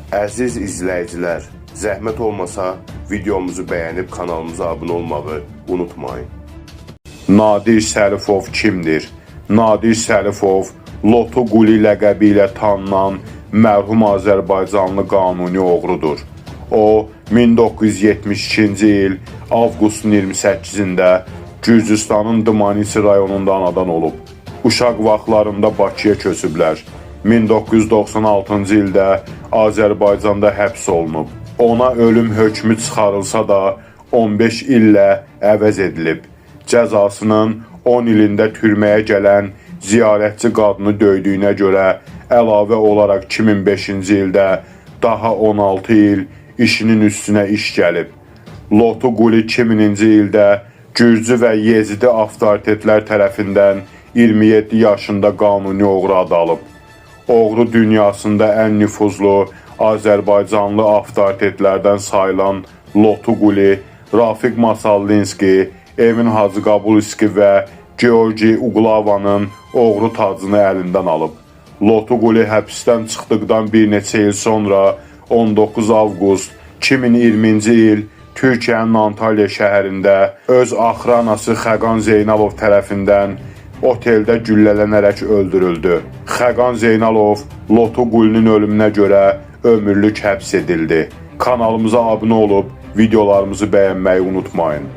Əziz izləyicilər, zəhmət olmasa videomuzu bəyənib kanalımıza abunə olmağı unutmayın. Nadir Sərifov kimdir? Nadir Sərifov, Loto Quli ləqəbi ilə tanınan mərhum Azərbaycanlı qanuni oğrudur. O, 1972-ci il avqustun 28-də Gürcüstanın Dımanisi rayonunda anadan olub. Uşaq vaxtlarında Bakıya köçüblər. 1996-cı ildə Azərbaycanda həbs olunub. Ona ölüm hökmü çıxarılsa da 15 illə əvəz edilib. Cəzasının 10 ilində türməyə gələn ziyarətçi qadını döydüyünə görə əlavə olaraq 2005-ci ildə daha 16 il işinin üstünə iş gəlib. Loto Quli 2000-ci ildə Gürcü və Yezidi avtoritetlər tərəfindən 27 yaşında qanuni oğru adı alıb. Oğru dünyasında ən nüfuzlu Azərbaycanlı avtoritetlərdən sayılan Loto Quli, Rafiq Masallinski, Emin Hacıqabulski və Georgi Uglavanın oğru tacını əlindən alıb. Loto Quli həbsdən çıxdıqdan bir neçə il sonra 19 avqust 2020-ci il Türkiyənin Antalya şəhərində öz axranası Xəqan Zeynalov tərəfindən oteldə güllələnərək öldürüldü. Xəqan Zeynalov Loto Qulinin ölümünə görə ömürlük həbs edildi. Kanalımıza abunə olub videolarımızı bəyənməyi unutmayın.